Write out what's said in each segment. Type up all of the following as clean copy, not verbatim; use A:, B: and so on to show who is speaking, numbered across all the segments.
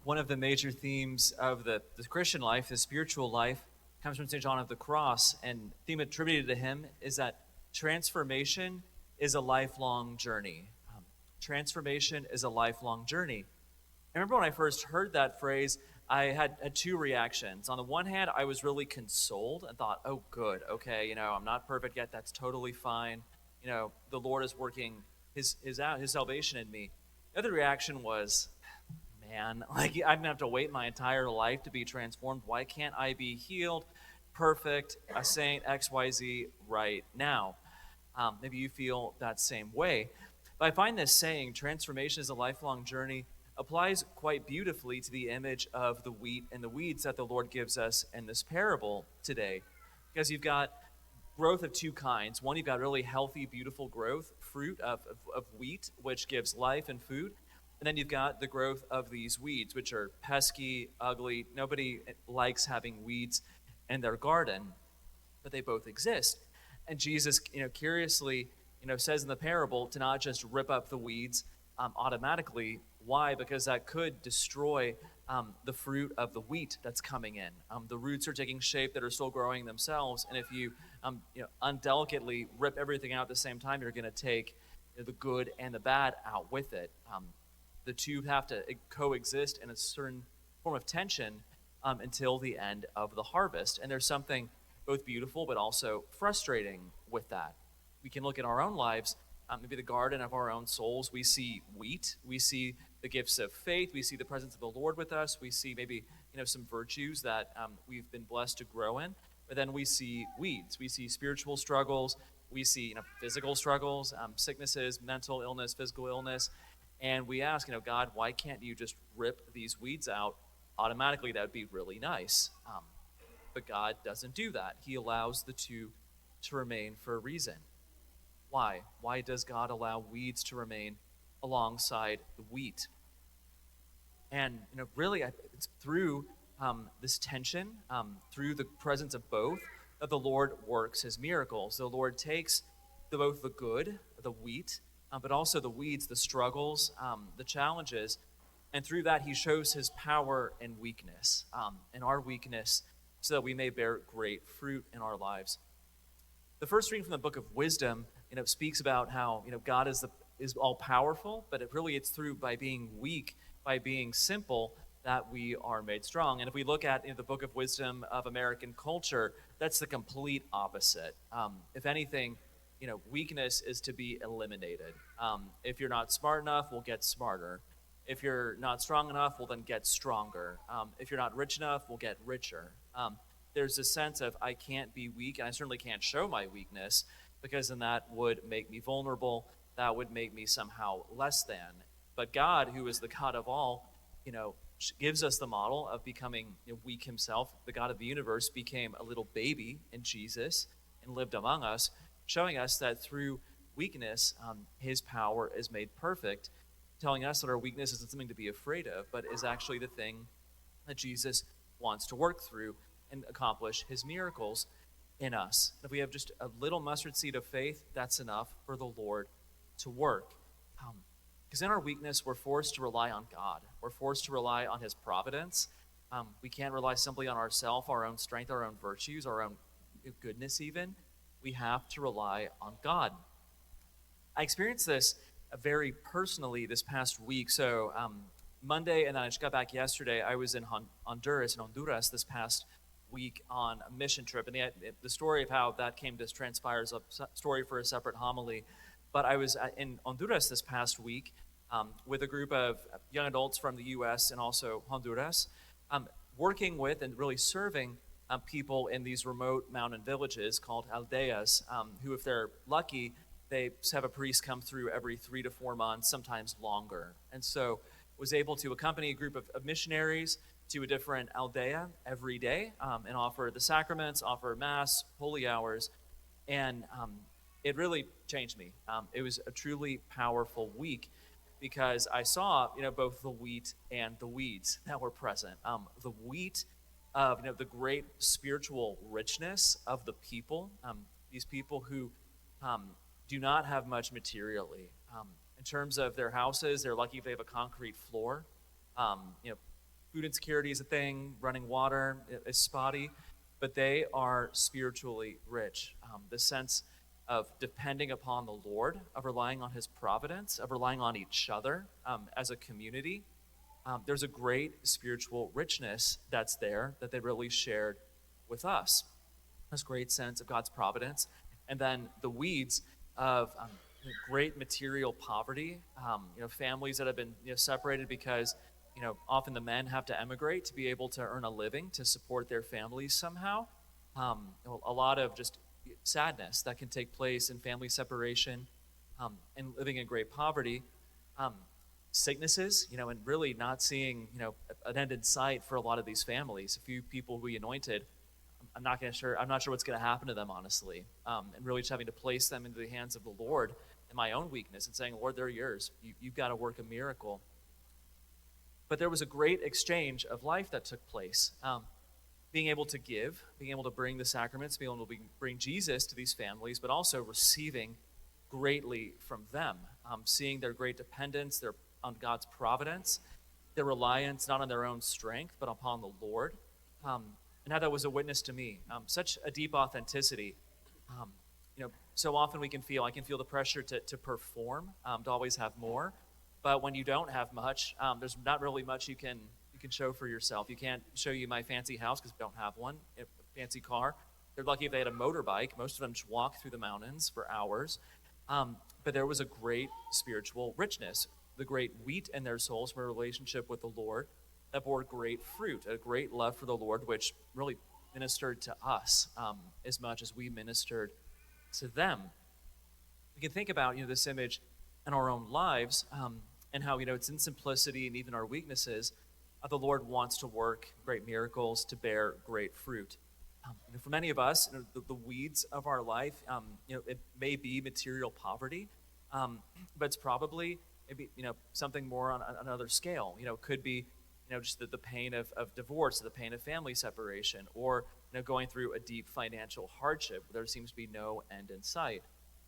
A: One of the major themes of the Christian life, the spiritual life, comes from St. John of the Cross, and the theme attributed to him is that transformation is a lifelong journey. Transformation is a lifelong journey. I remember when I first heard that phrase, I had two reactions. On the one hand, I was really consoled and thought, oh, good, okay, I'm not perfect yet. That's totally fine. The Lord is working his salvation in me. The other reaction was, man, like I'm gonna have to wait my entire life to be transformed. Why can't I be healed, perfect, a saint, XYZ right now? Maybe you feel that same way. But I find this saying, transformation is a lifelong journey, applies quite beautifully to the image of the wheat and the weeds that the Lord gives us in this parable today. Because you've got growth of two kinds. One, you've got really healthy, beautiful growth, fruit of wheat, which gives life and food. And then you've got the growth of these weeds, which are pesky, ugly. Nobody likes having weeds in their garden, but they both exist. And Jesus, curiously, says in the parable to not just rip up the weeds automatically. Why? Because that could destroy the fruit of the wheat that's coming in. The roots are taking shape that are still growing themselves, and if you, undelicately rip everything out at the same time, you're going to take the good and the bad out with it. The two have to coexist in a certain form of tension until the end of the harvest. And there's something both beautiful but also frustrating with that. We can look at our own lives, maybe the garden of our own souls. We see wheat. We see the gifts of faith. We see the presence of the Lord with us. We see maybe some virtues that we've been blessed to grow in. But then we see weeds. We see spiritual struggles. We see physical struggles, sicknesses, mental illness, physical illness. And we ask, God, why can't you just rip these weeds out automatically? That would be really nice. But God doesn't do that. He allows the two to remain for a reason. Why? Why does God allow weeds to remain alongside the wheat? And, really, it's through this tension, through the presence of both, that the Lord works his miracles. The Lord takes both the good, the wheat, but also the weeds, the struggles, the challenges. And through that, he shows his power in weakness, in our weakness, so that we may bear great fruit in our lives. The first reading from the book of Wisdom, speaks about how, God is all powerful, but it's through by being weak, by being simple, that we are made strong. And if we look at the book of Wisdom of American culture, that's the complete opposite. If anything, weakness is to be eliminated. If you're not smart enough, we'll get smarter. If you're not strong enough, we'll then get stronger. If you're not rich enough, we'll get richer. There's a sense of I can't be weak, and I certainly can't show my weakness, because then that would make me vulnerable. That would make me somehow less than. But God, who is the God of all, gives us the model of becoming weak himself. The God of the universe became a little baby in Jesus and lived among us, showing us that through weakness, his power is made perfect, telling us that our weakness isn't something to be afraid of, but is actually the thing that Jesus wants to work through and accomplish his miracles in us. If we have just a little mustard seed of faith, that's enough for the Lord to work. Because in our weakness, we're forced to rely on God. We're forced to rely on his providence. We can't rely simply on ourselves, our own strength, our own virtues, our own goodness even. We have to rely on God. I experienced this very personally this past week. So Monday, and then I just got back yesterday, I was in Honduras this past week on a mission trip. And the story of how that came to transpire is a story for a separate homily. But I was in Honduras this past week with a group of young adults from the U.S. and also Honduras, working with and really serving people in these remote mountain villages called aldeas, who, if they're lucky, they have a priest come through every 3 to 4 months, sometimes longer. And so was able to accompany a group of missionaries to a different aldea every day and offer the sacraments, offer mass, holy hours, and it really changed me. It was a truly powerful week because I saw, both the wheat and the weeds that were present. The wheat of, the great spiritual richness of the people, these people who do not have much materially. In terms of their houses, they're lucky if they have a concrete floor. food insecurity is a thing, running water is spotty, but they are spiritually rich. The sense of depending upon the Lord, of relying on his providence, of relying on each other as a community. There's a great spiritual richness that's there that they really shared with us. This great sense of God's providence. And then the weeds of great material poverty, families that have been separated because often the men have to emigrate to be able to earn a living to support their families somehow. A lot of just sadness that can take place in family separation and living in great poverty. Sicknesses, and really not seeing, an end in sight for a lot of these families. A few people we anointed, I'm not sure what's going to happen to them, honestly. And really just having to place them into the hands of the Lord in my own weakness and saying, Lord, they're yours. You've got to work a miracle. But there was a great exchange of life that took place. Being able to give, being able to bring the sacraments, being able to bring Jesus to these families, but also receiving greatly from them, seeing their great dependence on God's providence, their reliance not on their own strength, but upon the Lord, and how that was a witness to me. Such a deep authenticity. So often I can feel the pressure to perform, to always have more, but when you don't have much, there's not really much you can show for yourself. You can't show you my fancy house because we don't have one, a fancy car. They're lucky if they had a motorbike. Most of them just walk through the mountains for hours. But there was a great spiritual richness, the great wheat in their souls from a relationship with the Lord that bore great fruit, a great love for the Lord, which really ministered to us as much as we ministered to them. We can think about this image in our own lives and how it's in simplicity and even our weaknesses. The Lord wants to work great miracles to bear great fruit. For many of us, the weeds of our life, it may be material poverty, but it's probably maybe something more on another scale. It could be just the pain of divorce, the pain of family separation, or going through a deep financial hardship where there seems to be no end in sight.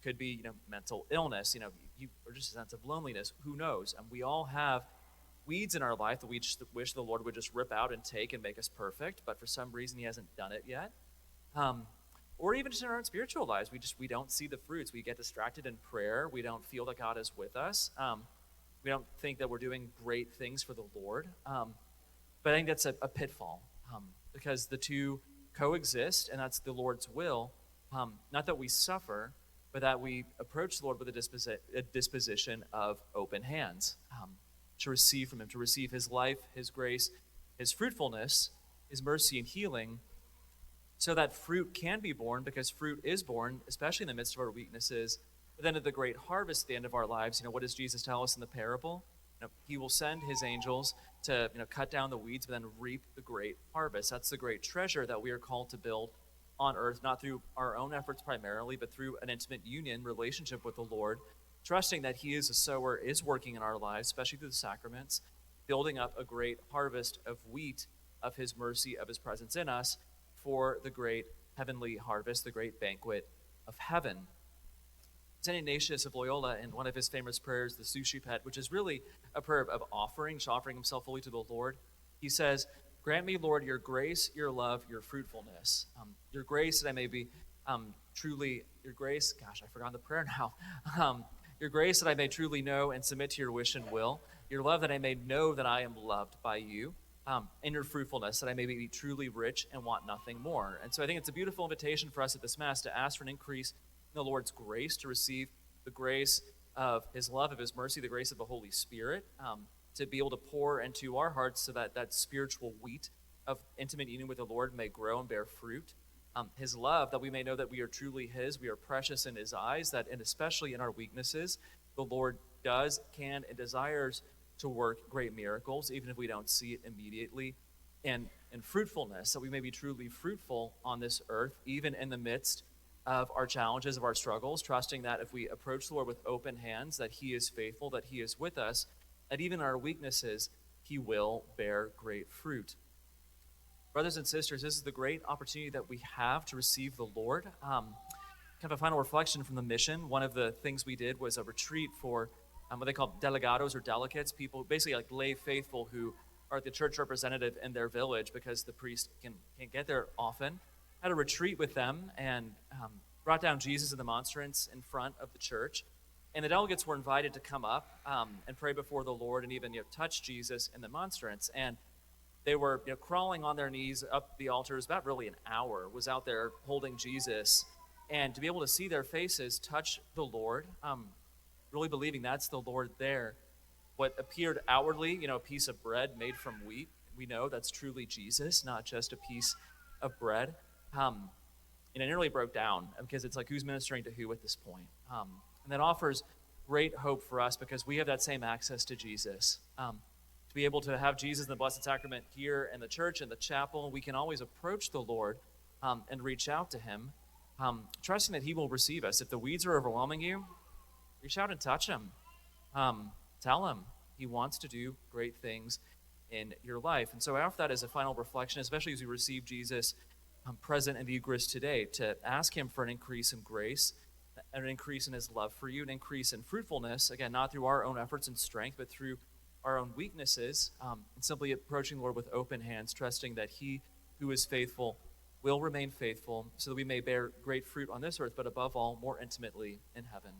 A: Could be mental illness, or just a sense of loneliness. Who knows? And we all have weeds in our life that we just wish the Lord would just rip out and take and make us perfect, but for some reason he hasn't done it yet. Or even just in our own spiritual lives, we don't see the fruits. We get distracted in prayer. We don't feel that God is with us. We don't think that we're doing great things for the Lord. But I think that's a pitfall because the two coexist, and that's the Lord's will. Not that we suffer, but that we approach the Lord with a disposition of open hands to receive from him, to receive his life, his grace, his fruitfulness, his mercy and healing, so that fruit can be born, because fruit is born, especially in the midst of our weaknesses. But then at the great harvest at the end of our lives, what does Jesus tell us in the parable? He will send his angels to cut down the weeds, but then reap the great harvest. That's the great treasure that we are called to build on earth, not through our own efforts primarily, but through an intimate union relationship with the Lord, trusting that he is a sower, is working in our lives, especially through the sacraments, building up a great harvest of wheat of his mercy, of his presence in us for the great heavenly harvest, the great banquet of heaven. St. Ignatius of Loyola, in one of his famous prayers, the Suscipet, which is really a prayer of offering himself fully to the Lord, he says, "Grant me, Lord, your grace, your love, your fruitfulness. Your grace that I may be truly, your grace, gosh, I forgot the prayer now. Your grace that I may truly know and submit to your wish and will. Your love that I may know that I am loved by you. And your fruitfulness that I may be truly rich and want nothing more." And so I think it's a beautiful invitation for us at this Mass to ask for an increase in the Lord's grace, to receive the grace of his love, of his mercy, the grace of the Holy Spirit, to be able to pour into our hearts so that that spiritual wheat of intimate union with the Lord may grow and bear fruit. His love, that we may know that we are truly his, we are precious in his eyes, that, and especially in our weaknesses, the Lord does, can, and desires to work great miracles, even if we don't see it immediately. And fruitfulness, that we may be truly fruitful on this earth, even in the midst of our challenges, of our struggles, trusting that if we approach the Lord with open hands, that he is faithful, that he is with us, that even in our weaknesses, he will bear great fruit. Brothers and sisters, this is the great opportunity that we have to receive the Lord. Kind of a final reflection from the mission. One of the things we did was a retreat for what they call delegados or delegates, people basically like lay faithful who or the church representative in their village, because the priest can't get there often, had a retreat with them and brought down Jesus and the monstrance in front of the church. And the delegates were invited to come up and pray before the Lord and even touch Jesus and the monstrance. And they were crawling on their knees up the altars. About really an hour was out there holding Jesus. And to be able to see their faces touch the Lord, really believing that's the Lord there. What appeared outwardly, a piece of bread made from wheat, we know that's truly Jesus, not just a piece of bread. And it nearly broke down, because it's like, who's ministering to who at this point? And that offers great hope for us, because we have that same access to Jesus. To be able to have Jesus in the Blessed Sacrament here in the church, in the chapel, we can always approach the Lord and reach out to him, trusting that he will receive us. If the weeds are overwhelming you, reach out and touch him. Tell him he wants to do great things in your life. And so I offer that as a final reflection, especially as we receive Jesus present in the Eucharist today, to ask him for an increase in grace, an increase in his love for you, an increase in fruitfulness, again, not through our own efforts and strength, but through our own weaknesses, and simply approaching the Lord with open hands, trusting that he who is faithful will remain faithful, so that we may bear great fruit on this earth, but above all, more intimately in heaven.